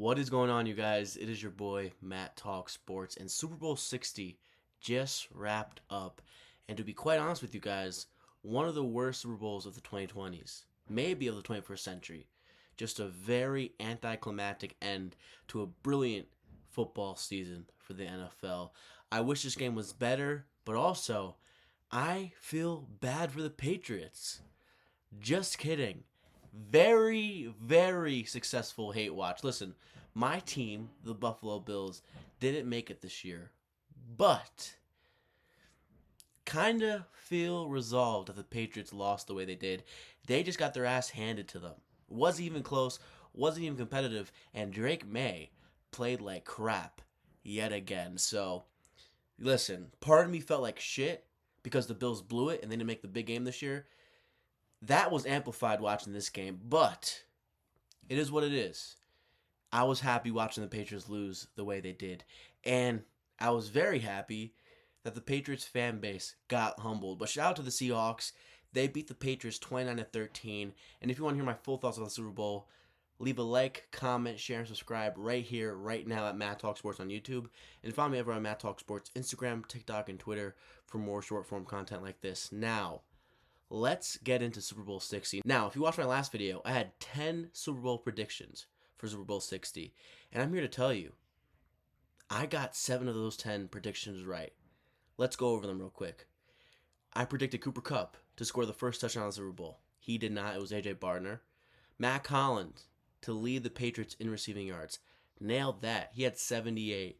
What is going on, you guys? It is your boy, Matt Talk Sports, and Super Bowl 60 just wrapped up. And to be quite honest with you guys, one of the worst Super Bowls of the 2020s, maybe of the 21st century. Just a very anticlimactic end to a brilliant football season for the NFL. I wish this game was better, but also, I feel bad for the Patriots. Just kidding. Very, very successful hate watch. Listen, my team, the Buffalo Bills, didn't make it this year, but kind of feel resolved that the Patriots lost the way they did. They just got their ass handed to them. Wasn't even close, wasn't even competitive, and Drake May played like crap yet again. So, listen, part of me felt like shit because the Bills blew it and they didn't make the big game this year. That was amplified watching this game, but it is what it is. I was happy watching the Patriots lose the way they did, and I was very happy that the Patriots fan base got humbled. But shout out to the Seahawks. They beat the Patriots 29-13, and if you want to hear my full thoughts on the Super Bowl, leave a like, comment, share, and subscribe right here, right now at Matt Talk Sports on YouTube, and follow me over on Matt Talk Sports Instagram, TikTok, and Twitter for more short-form content like this. Now, let's get into Super Bowl 60. Now, if you watched my last video, I had 10 Super Bowl predictions for Super Bowl 60. And I'm here to tell you, I got 7 of those 10 predictions right. Let's go over them real quick. I predicted Cooper Kupp to score the first touchdown in the Super Bowl. He did not. It was A.J. Bartner. Matt Collins to lead the Patriots in receiving yards. Nailed that. He had 78.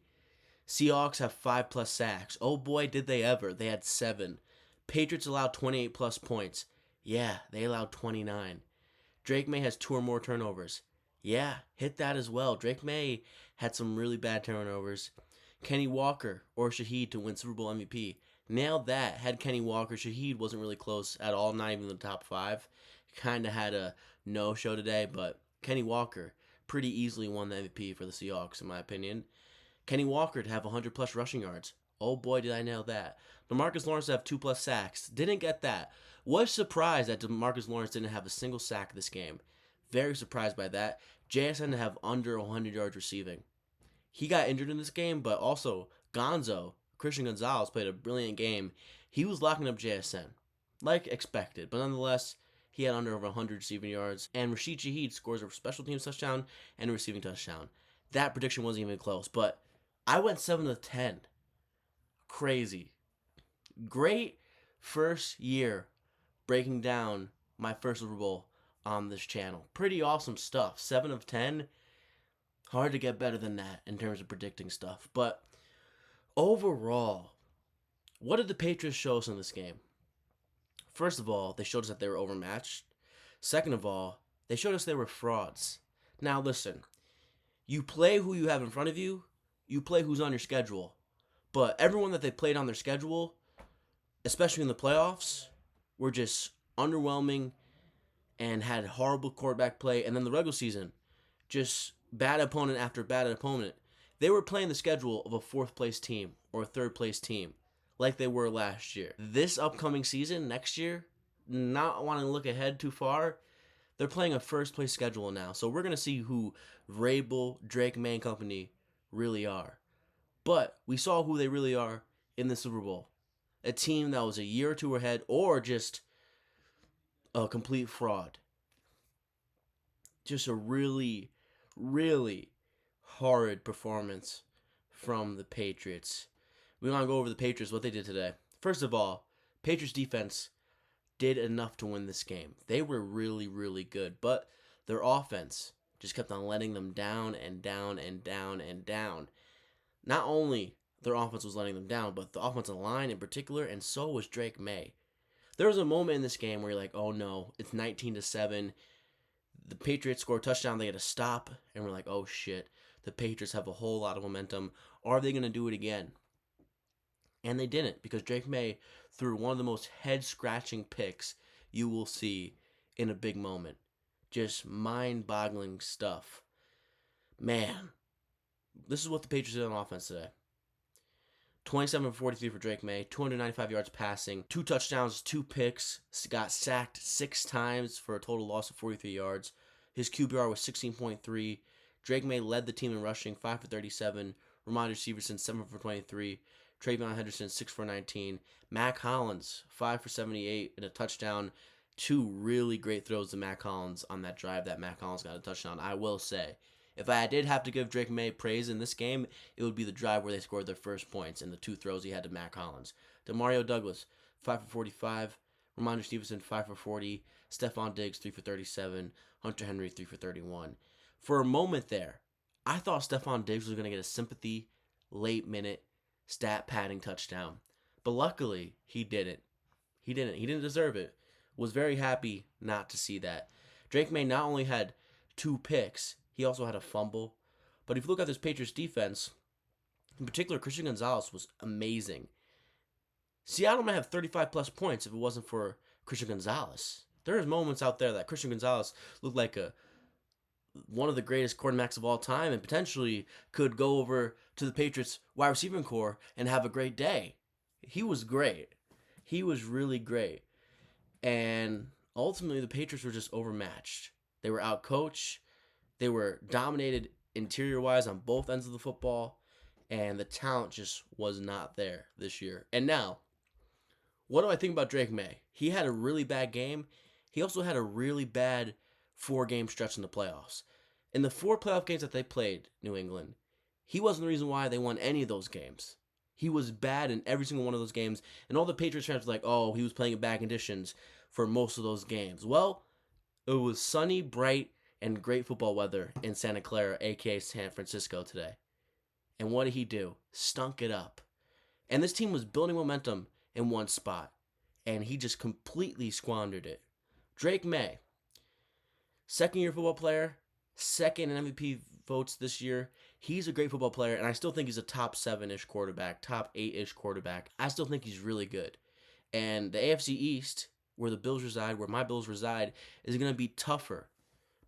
Seahawks have 5+ sacks. Oh boy, did they ever. They had 7. Patriots allowed 28+ points. Yeah, they allowed 29. Drake May has 2 or more turnovers. Yeah, hit that as well. Drake May had some really bad turnovers. Kenny Walker or Shaheed to win Super Bowl MVP. Nailed that. Had Kenny Walker. Shaheed wasn't really close at all, not even in the top 5. Kind of had a no-show today, but Kenny Walker pretty easily won the MVP for the Seahawks, in my opinion. Kenny Walker to have 100+ rushing yards. Oh boy, did I nail that. DeMarcus Lawrence to have 2+ sacks. Didn't get that. Was surprised that DeMarcus Lawrence didn't have a single sack this game. Very surprised by that. JSN to have under 100 yards receiving. He got injured in this game, but also Gonzo, Christian Gonzalez, played a brilliant game. He was locking up JSN, like expected. But nonetheless, he had under over 100 receiving yards. And Rashid Shaheed scores a special teams touchdown and a receiving touchdown. That prediction wasn't even close, but I went 7 of 10. Crazy. Great first year breaking down my first Super Bowl on this channel. Pretty awesome stuff. 7 of 10. Hard to get better than that in terms of predicting stuff. But overall, what did the Patriots show us in this game? First of all, they showed us that they were overmatched. Second of all, they showed us they were frauds. Now listen, you play who you have in front of you. You play who's on your schedule. But everyone that they played on their schedule, especially in the playoffs, were just underwhelming and had horrible quarterback play. And then the regular season, just bad opponent after bad opponent. They were playing the schedule of a 4th-place team or a 3rd-place team like they were last year. This upcoming season, next year, not wanting to look ahead too far, they're playing a 1st-place schedule now. So we're going to see who Vrabel, Drake May, and company really are. But we saw who they really are in the Super Bowl. A team that was a year or 2 ahead or just a complete fraud. Just a really, really horrid performance from the Patriots. We want to go over the Patriots, what they did today. First of all, Patriots defense did enough to win this game. They were really, really good. But their offense just kept on letting them down and down and down and down. Not only their offense was letting them down, but the offensive line in particular, and so was Drake May. There was a moment in this game where you're like, oh no, it's 19-7. The Patriots score a touchdown, they get a stop, and we're like, oh shit, the Patriots have a whole lot of momentum. Are they going to do it again? And they didn't, because Drake May threw one of the most head-scratching picks you will see in a big moment. Just mind-boggling stuff. Man. This is what the Patriots did on offense today. 27-43 for Drake May, 295 yards passing, 2 touchdowns, 2 picks, got sacked 6 times for a total loss of 43 yards. His QBR was 16.3. Drake May led the team in rushing, 5 for 37. Ramondre Stevenson, 7 for 23. Travion Henderson, 6 for 19. Mac Hollins, 5 for 78 and a touchdown. Two really great throws to Mac Hollins on that drive that Mac Hollins got a touchdown. I will say, if I did have to give Drake May praise in this game, it would be the drive where they scored their first points and the two throws he had to Mac Hollins. Demario Douglas, 5 for 45. Ramondre Stevenson, 5 for 40. Stephon Diggs, 3 for 37. Hunter Henry, 3 for 31. For a moment there, I thought Stephon Diggs was going to get a sympathy late minute stat padding touchdown. But luckily, he didn't. He didn't deserve it. Was very happy not to see that. Drake May not only had 2 picks, he also had a fumble. But if you look at this Patriots defense, in particular, Christian Gonzalez was amazing. Seattle might have 35 plus points if it wasn't for Christian Gonzalez. There's moments out there that Christian Gonzalez looked like one of the greatest quarterbacks of all time and potentially could go over to the Patriots wide receiving core and have a great day. He was great. He was really great. And ultimately, the Patriots were just overmatched. They were outcoached. They were dominated interior-wise on both ends of the football. And the talent just was not there this year. And now, what do I think about Drake May? He had a really bad game. He also had a really bad 4-game stretch in the playoffs. In the 4 playoff games that they played, New England, he wasn't the reason why they won any of those games. He was bad in every single one of those games, and all the Patriots fans were like, oh, he was playing in bad conditions for most of those games. Well, it was sunny, bright, and great football weather in Santa Clara, aka San Francisco today. And what did he do? Stunk it up. And this team was building momentum in one spot, and he just completely squandered it. Drake May, second-year football player, second in MVP votes this year. He's a great football player, and I still think he's a top 7-ish quarterback, top 8-ish quarterback. I still think he's really good. And the AFC East, where the Bills reside, where my Bills reside, is going to be tougher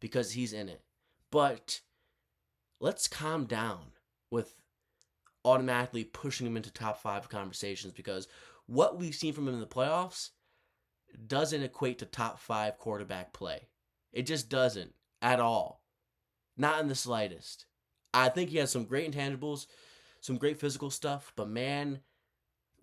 because he's in it. But let's calm down with automatically pushing him into top 5 conversations, because what we've seen from him in the playoffs doesn't equate to top 5 quarterback play. It just doesn't at all. Not in the slightest. I think he has some great intangibles, some great physical stuff, but man,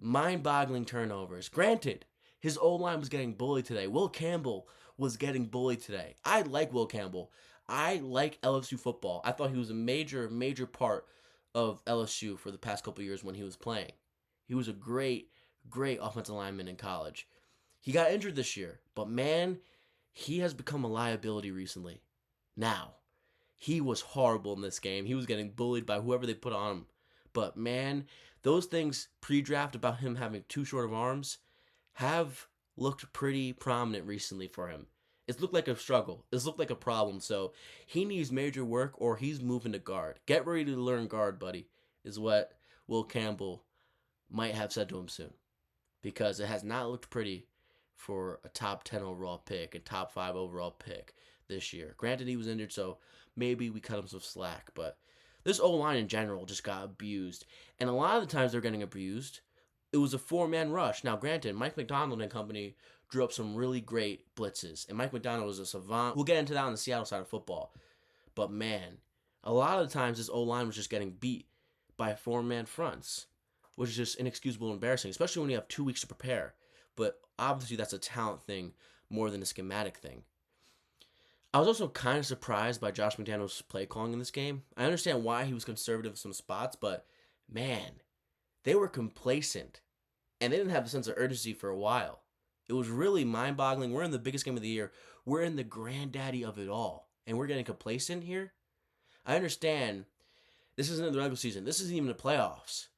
mind-boggling turnovers. Granted, his O-line was getting bullied today. Will Campbell was getting bullied today. I like Will Campbell. I like LSU football. I thought he was a major, major part of LSU for the past couple years when he was playing. He was a great, great offensive lineman in college. He got injured this year, but man, he has become a liability recently. Now, he was horrible in this game. He was getting bullied by whoever they put on him. But man, those things pre-draft about him having too short of arms have looked pretty prominent recently for him. It's looked like a struggle. It's looked like a problem. So he needs major work or he's moving to guard. Get ready to learn guard, buddy, is what Will Campbell might have said to him soon. Because it has not looked pretty for a top 10 overall pick and top 5 overall pick this year. Granted, he was injured, so maybe we cut him some slack. But this O-line in general just got abused. And a lot of the times they're getting abused, it was a 4-man rush. Now, granted, Mike McDonald and company drew up some really great blitzes. And Mike McDonald was a savant. We'll get into that on the Seattle side of football. But man, a lot of the times this O-line was just getting beat by 4-man fronts, which is just inexcusable and embarrassing, especially when you have 2 weeks to prepare. But obviously that's a talent thing more than a schematic thing. I was also kind of surprised by Josh McDaniels' play calling in this game. I understand why he was conservative in some spots, but man, they were complacent. And they didn't have a sense of urgency for a while. It was really mind-boggling. We're in the biggest game of the year. We're in the granddaddy of it all. And we're getting complacent here? I understand this isn't the regular season. This isn't even the playoffs.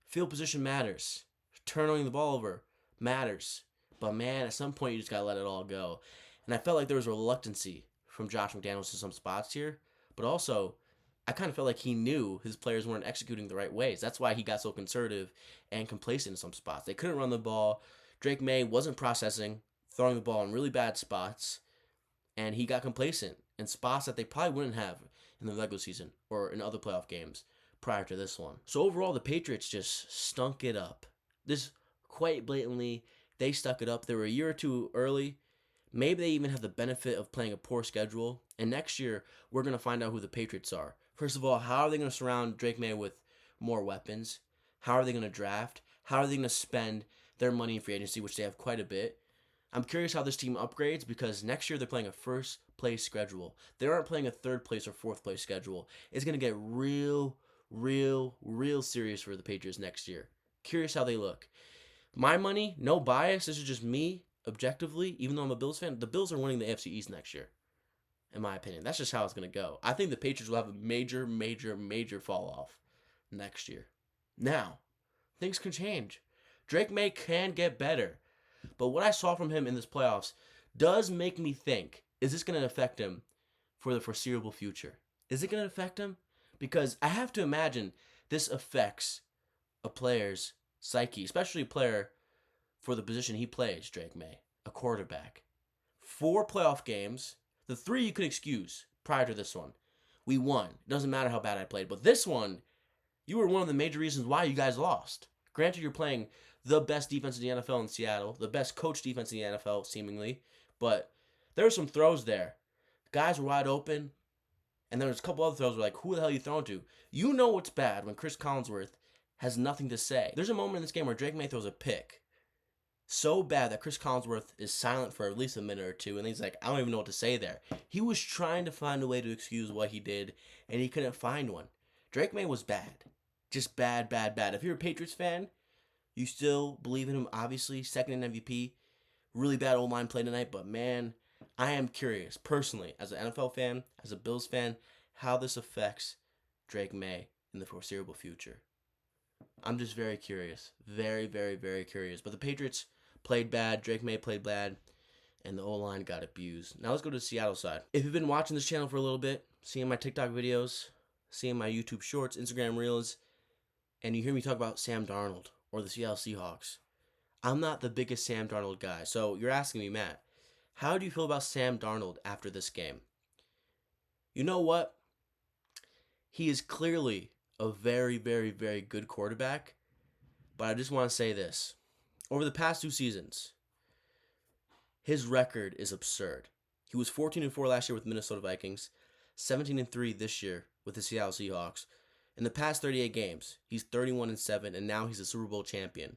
Field position matters. Turning the ball over matters. But man, at some point you just got to let it all go. And I felt like there was a reluctancy from Josh McDaniels in some spots here. But also, I kind of felt like he knew his players weren't executing the right ways. That's why he got so conservative and complacent in some spots. They couldn't run the ball. Drake May wasn't processing, throwing the ball in really bad spots. And he got complacent in spots that they probably wouldn't have in the regular season or in other playoff games prior to this one. So overall, the Patriots just stunk it up. This quite blatantly, they stuck it up. They were a year or two early. Maybe they even have the benefit of playing a poor schedule. And next year, we're going to find out who the Patriots are. First of all, how are they going to surround Drake May with more weapons? How are they going to draft? How are they going to spend their money in free agency, which they have quite a bit? I'm curious how this team upgrades because next year they're playing a first place schedule. They aren't playing a third place or fourth place schedule. It's going to get real serious for the Patriots next year. Curious how they look. My money, no bias. This is just me, objectively, even though I'm a Bills fan. The Bills are winning the AFC East next year, in my opinion. That's just how it's going to go. I think the Patriots will have a major fall off next year. Now, things can change. Drake May can get better. But what I saw from him in this playoffs does make me think, is this going to affect him for the foreseeable future? Is it going to affect him? Because I have to imagine this affects a player's psyche, especially a player for the position he plays, Drake May, a quarterback. 4 playoff games, the 3 you could excuse prior to this one. We won. It doesn't matter how bad I played. But this one, you were one of the major reasons why you guys lost. Granted, you're playing the best defense in the NFL in Seattle, the best coach defense in the NFL, seemingly. But there were some throws there. Guys were wide open. And there was a couple other throws where like, who the hell are you throwing to? You know what's bad when Chris Collinsworth has nothing to say. There's a moment in this game where Drake May throws a pick so bad that Chris Collinsworth is silent for at least a minute or two. And he's like, I don't even know what to say there. He was trying to find a way to excuse what he did, and he couldn't find one. Drake May was bad. Just bad. If you're a Patriots fan, you still believe in him, obviously. Second in MVP. Really bad O-line play tonight, but man, I am curious, personally, as an NFL fan, as a Bills fan, how this affects Drake May in the foreseeable future. I'm just very curious. Very curious. But the Patriots played bad, Drake May played bad, and the O-line got abused. Now let's go to the Seattle side. If you've been watching this channel for a little bit, seeing my TikTok videos, seeing my YouTube shorts, Instagram reels, and you hear me talk about Sam Darnold or the Seattle Seahawks, I'm not the biggest Sam Darnold guy. So you're asking me, Matt, how do you feel about Sam Darnold after this game? You know what? He is clearly a very good quarterback. But I just want to say this. Over the past 2 seasons, his record is absurd. He was 14-4 last year with Minnesota Vikings, 17-3 this year with the Seattle Seahawks. In the past 38 games, he's 31-7, and now he's a Super Bowl champion.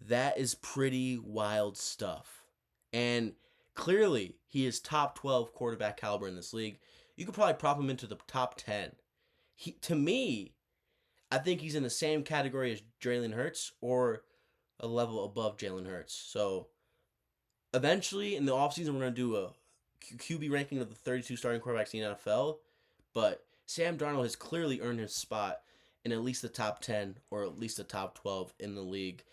That is pretty wild stuff. And clearly, he is top 12 quarterback caliber in this league. You could probably prop him into the top 10. To me, I think he's in the same category as Jalen Hurts or a level above Jalen Hurts. So, eventually, in the offseason, we're going to do a QB ranking of the 32 starting quarterbacks in the NFL. But Sam Darnold has clearly earned his spot in at least the top 10 or at least the top 12 in the league.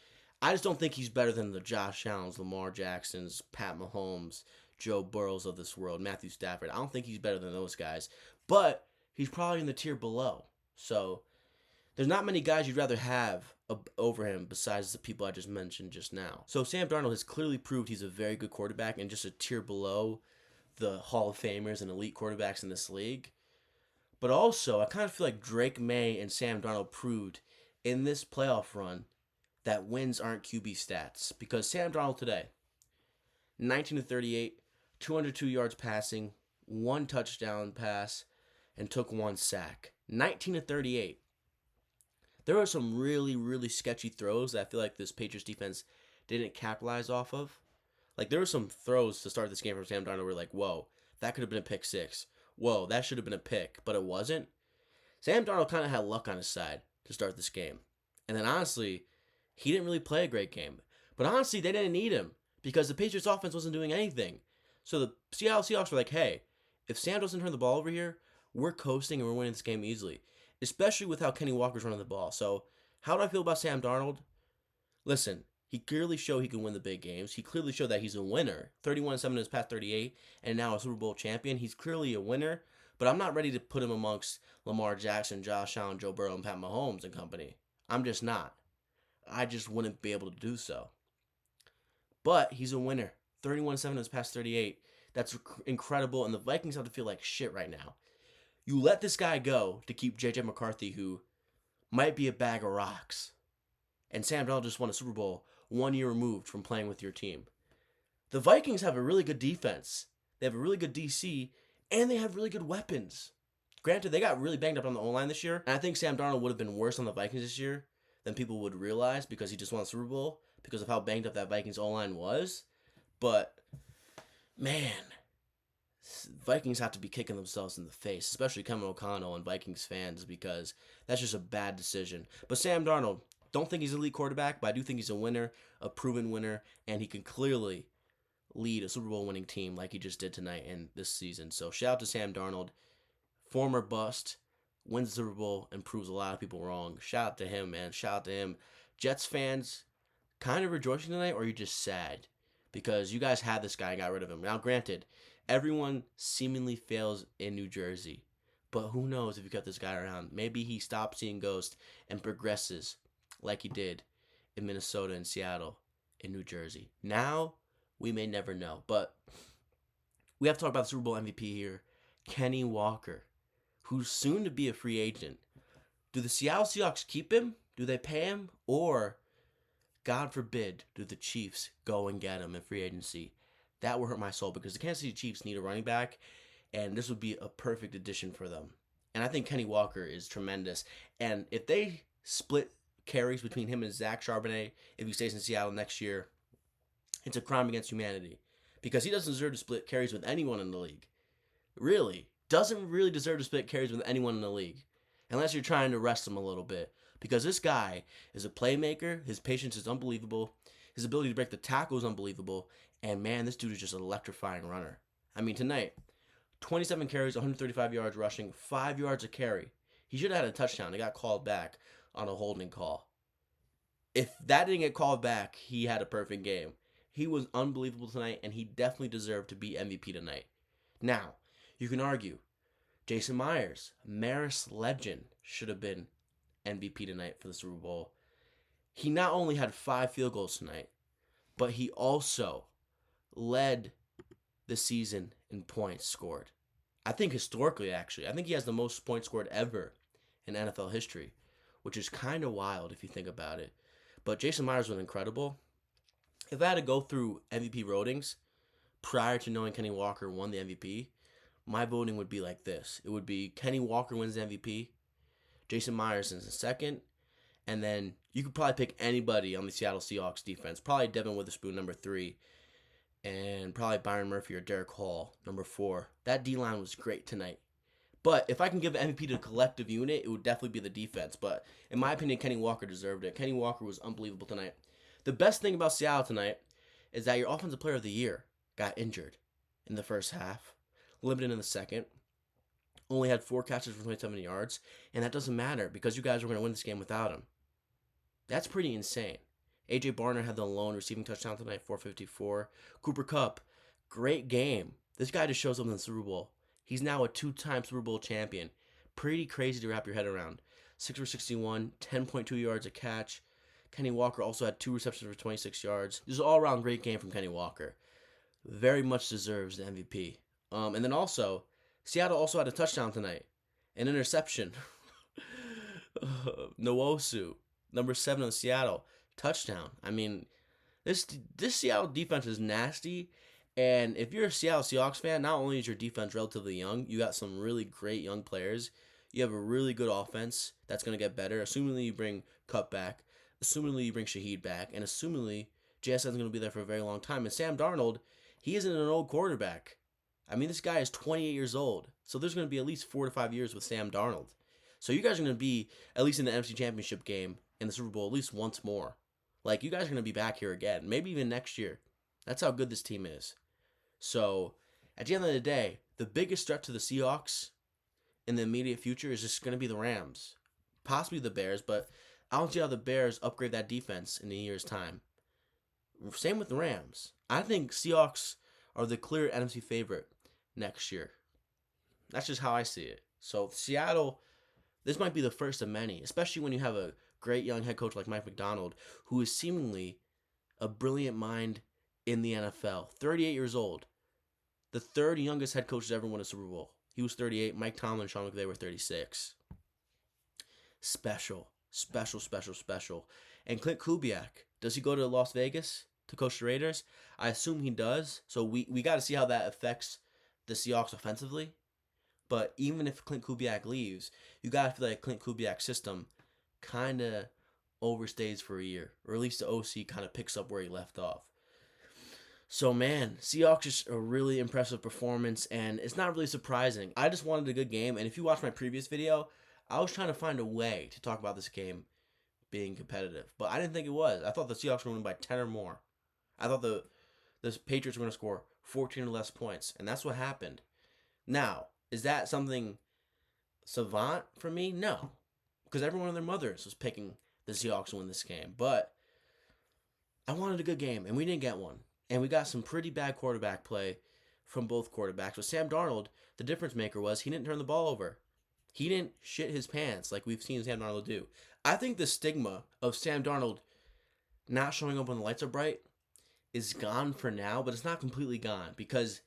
I just don't think he's better than the Josh Allens, Lamar Jacksons, Pat Mahomes, Joe Burrows of this world, Matthew Stafford. I don't think he's better than those guys. But he's probably in the tier below. So there's not many guys you'd rather have over him besides the people I just mentioned just now. So Sam Darnold has clearly proved he's a very good quarterback and just a tier below the Hall of Famers and elite quarterbacks in this league. But also, I kind of feel like Drake May and Sam Darnold proved in this playoff run that wins aren't QB stats. Because Sam Darnold today, 19-38, 202 yards passing, 1 touchdown pass, and took 1 sack. 19-38. There were some really sketchy throws that I feel like this Patriots defense didn't capitalize off of. Like, there were some throws to start this game from Sam Darnold where like, whoa, that could have been a pick 6. Whoa, that should have been a pick, but it wasn't. Sam Darnold kind of had luck on his side to start this game. And then honestly, he didn't really play a great game. But honestly, they didn't need him because the Patriots offense wasn't doing anything. So the Seattle Seahawks were like, hey, if Sam doesn't turn the ball over here, we're coasting and we're winning this game easily. Especially with how Kenny Walker's running the ball. So how do I feel about Sam Darnold? Listen, he clearly showed he can win the big games. He clearly showed that he's a winner. 31-7 in his past 38 and now a Super Bowl champion. He's clearly a winner. But I'm not ready to put him amongst Lamar Jackson, Josh Allen, Joe Burrow, and Pat Mahomes and company. I'm just not. I just wouldn't be able to do so. But he's a winner. 31-7 in his past 38. That's incredible. And the Vikings have to feel like shit right now. You let this guy go to keep J.J. McCarthy, who might be a bag of rocks. And Sam Darnold just won a Super Bowl 1 year removed from playing with your team. The Vikings have a really good defense. They have a really good DC. And they have really good weapons. Granted, they got really banged up on the O-line this year, and I think Sam Darnold would have been worse on the Vikings this year than people would realize because he just won the Super Bowl because of how banged up that Vikings O-line was. But, man, Vikings have to be kicking themselves in the face, especially Kevin O'Connell and Vikings fans, because that's just a bad decision. But Sam Darnold, don't think he's an elite quarterback, but I do think he's a winner, a proven winner, and he can clearly lead a Super Bowl winning team like he just did tonight and this season. So shout out to Sam Darnold, former bust, wins the Super Bowl and proves a lot of people wrong. Shout out to him, man. Shout out to him. Jets fans, kind of rejoicing tonight, or are you just sad? Because you guys had this guy and got rid of him. Now, granted, everyone seemingly fails in New Jersey, but who knows if you kept this guy around? Maybe he stops seeing ghosts and progresses like he did in Minnesota and Seattle and New Jersey. Now, we may never know. But we have to talk about the Super Bowl MVP here, Kenny Walker, who's soon to be a free agent. Do the Seattle Seahawks keep him? Do they pay him? Or, God forbid, do the Chiefs go and get him in free agency? That would hurt my soul because the Kansas City Chiefs need a running back, and this would be a perfect addition for them. And I think Kenny Walker is tremendous. And if they split carries between him and Zach Charbonnet, if he stays in Seattle next year, it's a crime against humanity because he doesn't deserve to split carries with anyone in the league. Really. Doesn't really deserve to split carries with anyone in the league unless you're trying to rest him a little bit because this guy is a playmaker. His patience is unbelievable. His ability to break the tackle is unbelievable. And, man, this dude is just an electrifying runner. I mean, tonight, 27 carries, 135 yards rushing, 5 yards a carry. He should have had a touchdown. It got called back on a holding call. If that didn't get called back, he had a perfect game. He was unbelievable tonight, and he definitely deserved to be MVP tonight. Now, you can argue, Jason Myers, Maris legend, should have been MVP tonight for the Super Bowl. He not only had 5 field goals tonight, but he also led the season in points scored. I think historically, actually. I think he has the most points scored ever in NFL history, which is kind of wild if you think about it. But Jason Myers was incredible. If I had to go through MVP votings prior to knowing Kenny Walker won the MVP, my voting would be like this. It would be Kenny Walker wins the MVP, Jason Myers is in second, and then you could probably pick anybody on the Seattle Seahawks defense. Probably Devin Witherspoon, number 3, and probably Byron Murphy or Derek Hall, number 4. That D-line was great tonight. But if I can give MVP to the collective unit, it would definitely be the defense. But in my opinion, Kenny Walker deserved it. Kenny Walker was unbelievable tonight. The best thing about Seattle tonight is that your offensive player of the year got injured in the first half, limited in the second, only had 4 catches for 27 yards, and that doesn't matter because you guys were going to win this game without him. That's pretty insane. A.J. Barner had the lone receiving touchdown tonight, 454. Cooper Kupp, great game. This guy just shows up in the Super Bowl. He's now a 2-time Super Bowl champion. Pretty crazy to wrap your head around. 6 for 61, 10.2 yards a catch. Kenny Walker also had 2 receptions for 26 yards. This is an all-around great game from Kenny Walker. Very much deserves the MVP. And then also, Seattle also had a touchdown tonight. An interception. Nwosu, number 7 on Seattle. Touchdown. I mean, this Seattle defense is nasty. And if you're a Seattle Seahawks fan, not only is your defense relatively young, you got some really great young players. You have a really good offense that's going to get better, assumingly you bring Kupp back, assumingly you bring Shaheed back, and assumingly JSN is going to be there for a very long time. And Sam Darnold, he isn't an old quarterback. I mean, this guy is 28 years old. So there's going to be at least 4 to 5 years with Sam Darnold. So you guys are going to be at least in the NFC Championship game in the Super Bowl at least once more. Like, you guys are going to be back here again, maybe even next year. That's how good this team is. So, at the end of the day, the biggest threat to the Seahawks in the immediate future is just going to be the Rams. Possibly the Bears, but I don't see how the Bears upgrade that defense in a year's time. Same with the Rams. I think Seahawks are the clear NFC favorite next year. That's just how I see it. So, Seattle, this might be the first of many, especially when you have a great young head coach like Mike Macdonald, who is seemingly a brilliant mind in the NFL. 38 years old. The third youngest head coach to ever win a Super Bowl. He was 38. Mike Tomlin and Sean McVay were 36. Special. And Clint Kubiak, does he go to Las Vegas to coach the Raiders? I assume he does. So we got to see how that affects the Seahawks offensively. But even if Clint Kubiak leaves, you gotta feel like Clint Kubiak's system kind of overstays for a year, or at least the OC kind of picks up where he left off. So man, Seahawks just a really impressive performance, and it's not really surprising. I just wanted a good game, and if you watched my previous video, I was trying to find a way to talk about this game being competitive, but I didn't think it was. I thought the Seahawks were going to win by 10 or more. I thought the Patriots were going to score 14 or less points, and that's what happened. Now, is that something savant for me? No, because everyone and their mothers was picking the Seahawks to win this game, but I wanted a good game, and we didn't get one. And we got some pretty bad quarterback play from both quarterbacks. But Sam Darnold, the difference maker was he didn't turn the ball over. He didn't shit his pants like we've seen Sam Darnold do. I think the stigma of Sam Darnold not showing up when the lights are bright is gone for now, but it's not completely gone because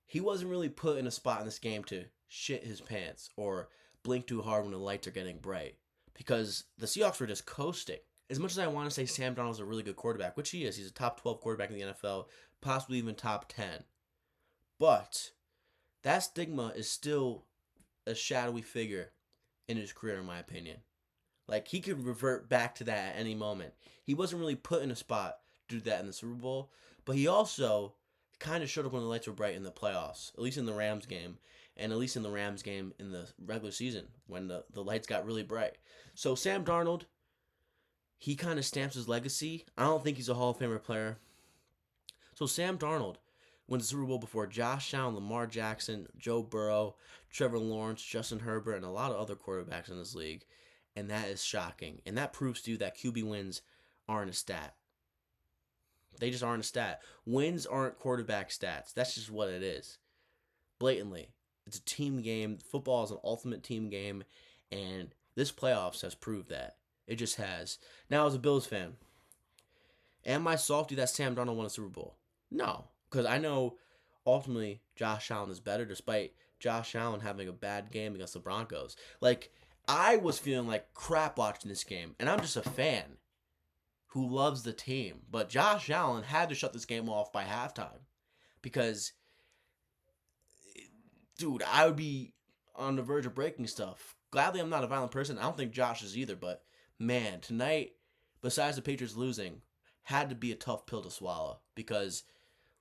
he wasn't really put in a spot in this game to shit his pants or blink too hard when the lights are getting bright because the Seahawks were just coasting. As much as I want to say Sam Darnold's a really good quarterback, which he is, he's a top 12 quarterback in the NFL, possibly even top 10. But that stigma is still a shadowy figure in his career, in my opinion. Like, he could revert back to that at any moment. He wasn't really put in a spot to do that in the Super Bowl, but he also kind of showed up when the lights were bright in the playoffs, at least in the Rams game, and at least in the Rams game in the regular season when the lights got really bright. So Sam Darnold, he kind of stamps his legacy. I don't think he's a Hall of Famer player. So Sam Darnold wins the Super Bowl before Josh Allen, Lamar Jackson, Joe Burrow, Trevor Lawrence, Justin Herbert, and a lot of other quarterbacks in this league. And that is shocking. And that proves to you that QB wins aren't a stat. They just aren't a stat. Wins aren't quarterback stats. That's just what it is. Blatantly. It's a team game. Football is an ultimate team game. And this playoffs has proved that. It just has. Now, as a Bills fan, am I salty that Sam Darnold won a Super Bowl? No, because I know ultimately Josh Allen is better despite Josh Allen having a bad game against the Broncos. Like, I was feeling like crap watching this game, and I'm just a fan who loves the team. But Josh Allen had to shut this game off by halftime because, dude, I would be on the verge of breaking stuff. Gladly, I'm not a violent person. I don't think Josh is either, but man, tonight, besides the Patriots losing, had to be a tough pill to swallow because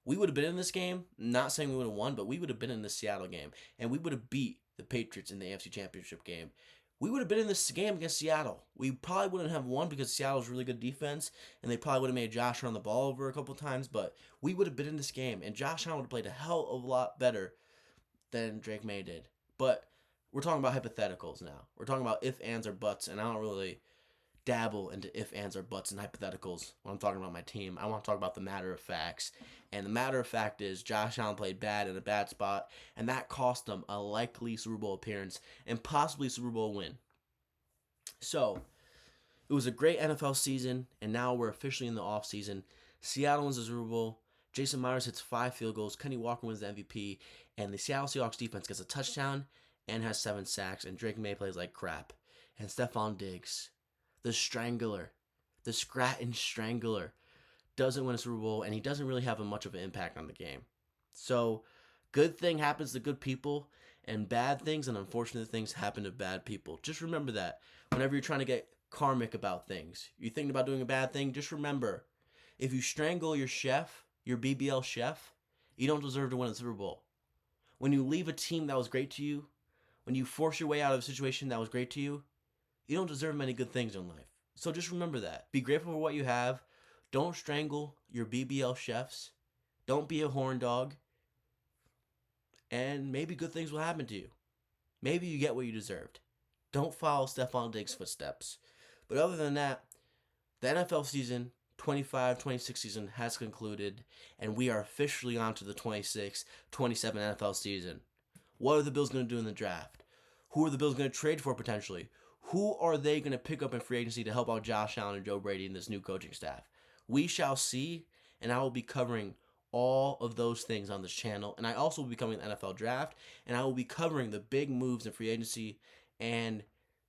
we would have been in this game, not saying we would have won, but we would have been in this Seattle game, and we would have beat the Patriots in the AFC Championship game. We would have been in this game against Seattle. We probably wouldn't have won because Seattle's really good defense, and they probably would have made Josh run the ball over a couple times, but we would have been in this game, and Josh Allen would have played a hell of a lot better than Drake May did. But we're talking about hypotheticals now. We're talking about if, ands, or buts, and I don't really dabble into if, ands, or buts and hypotheticals when I'm talking about my team. I want to talk about the matter of facts. And the matter of fact is Josh Allen played bad in a bad spot, and that cost them a likely Super Bowl appearance and possibly Super Bowl win. So, it was a great NFL season, and now we're officially in the offseason. Seattle wins the Super Bowl. Jason Myers hits 5 field goals. Kenny Walker wins the MVP, and the Seattle Seahawks defense gets a touchdown and has 7 sacks, and Drake May plays like crap. And Stephon Diggs, the Strangler, the Scranton Strangler, doesn't win a Super Bowl, and he doesn't really have much of an impact on the game. So, good thing happens to good people, and bad things and unfortunate things happen to bad people. Just remember that. Whenever you're trying to get karmic about things, you're thinking about doing a bad thing, just remember, if you strangle your chef, your BBL chef, you don't deserve to win a Super Bowl. When you leave a team that was great to you, when you force your way out of a situation that was great to you, you don't deserve many good things in life. So just remember that. Be grateful for what you have. Don't strangle your BBL chefs. Don't be a horn dog. And maybe good things will happen to you. Maybe you get what you deserved. Don't follow Stephon Diggs' footsteps. But other than that, the NFL season, 25-26 season, has concluded, and we are officially on to the 26-27 NFL season. What are the Bills going to do in the draft? Who are the Bills going to trade for potentially? Who are they going to pick up in free agency to help out Josh Allen and Joe Brady and this new coaching staff? We shall see, and I will be covering all of those things on this channel. And I also will be covering the NFL draft, and I will be covering the big moves in free agency and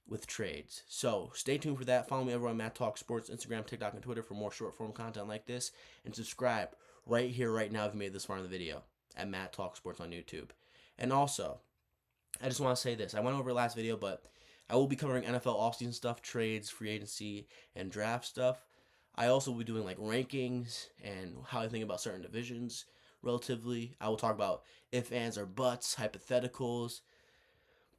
with trades. So stay tuned for that. Follow me over on Matt Talk Sports, Instagram, TikTok, and Twitter for more short form content like this. And subscribe right here, right now if you made this far in the video at Matt Talk Sports on YouTube. And also, I just want to say this. I went over it last video, but I will be covering NFL offseason stuff, trades, free agency, and draft stuff. I also will be doing like rankings and how I think about certain divisions relatively. I will talk about if, ands, or buts, hypotheticals.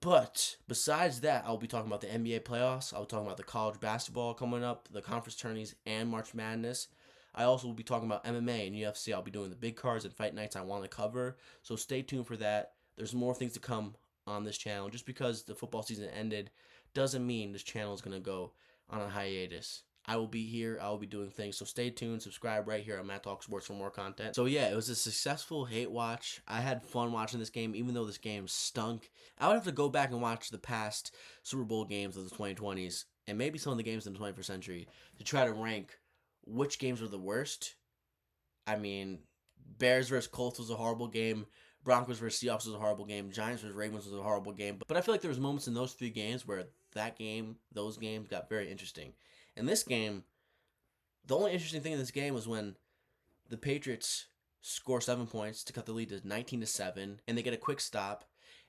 But besides that, I'll be talking about the NBA playoffs. I'll be talking about the college basketball coming up, the conference tourneys, and March Madness. I also will be talking about MMA and UFC. I'll be doing the big cards and fight nights I want to cover. So stay tuned for that. There's more things to come on this channel. Just because the football season ended doesn't mean this channel is going to go on a hiatus. I will be here. I will be doing things. So stay tuned. Subscribe right here on Matt Talk Sports for more content. So yeah, it was a successful hate watch. I had fun watching this game, even though this game stunk. I would have to go back and watch the past Super Bowl games of the 2020s and maybe some of the games in the 21st century to try to rank which games were the worst. I mean, Bears versus Colts was a horrible game. Broncos versus Seahawks was a horrible game. Giants versus Ravens was a horrible game. But I feel like there was moments in those three games where those games got very interesting. In this game, the only interesting thing in this game was when the Patriots score 7 points to cut the lead to 19-7, and they get a quick stop,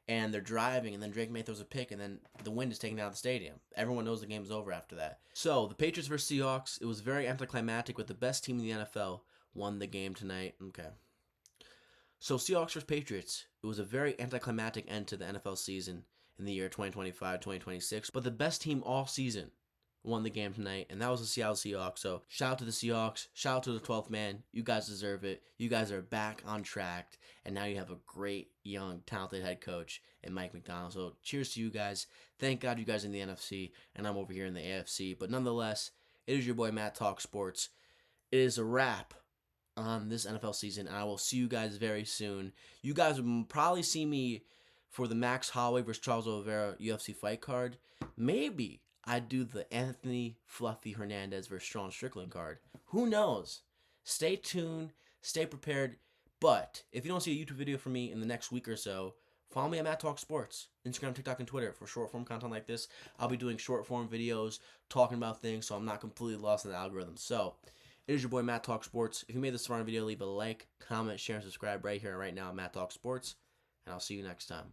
and they're driving, and then Drake May throws a pick, and then the wind is taken out of the stadium. Everyone knows the game's over after that. So, the Patriots versus Seahawks, it was very anticlimactic, with the best team in the NFL won the game tonight. Okay. So, Seahawks versus Patriots, it was a very anticlimactic end to the NFL season in the year 2025-2026, but the best team all season won the game tonight, and that was the Seattle Seahawks. So shout out to the Seahawks, shout out to the 12th man. You guys deserve it. You guys are back on track, and now you have a great, young, talented head coach in Mike McDonald. So cheers to you guys. Thank God you guys are in the NFC, and I'm over here in the AFC. But nonetheless, it is your boy Matt Talk Sports. It is a wrap on this NFL season, and I will see you guys very soon. You guys will probably see me for the Max Holloway versus Charles Oliveira UFC fight card. Maybe I do the Anthony Fluffy Hernandez versus Sean Strickland card. Who knows? Stay tuned. Stay prepared. But if you don't see a YouTube video from me in the next week or so, follow me at Matt Talk Sports, Instagram, TikTok, and Twitter for short form content like this. I'll be doing short form videos talking about things, so I'm not completely lost in the algorithm. So it is your boy Matt Talk Sports. If you made this far in video, leave a like, comment, share, and subscribe right here and right now at Matt Talk Sports. And I'll see you next time.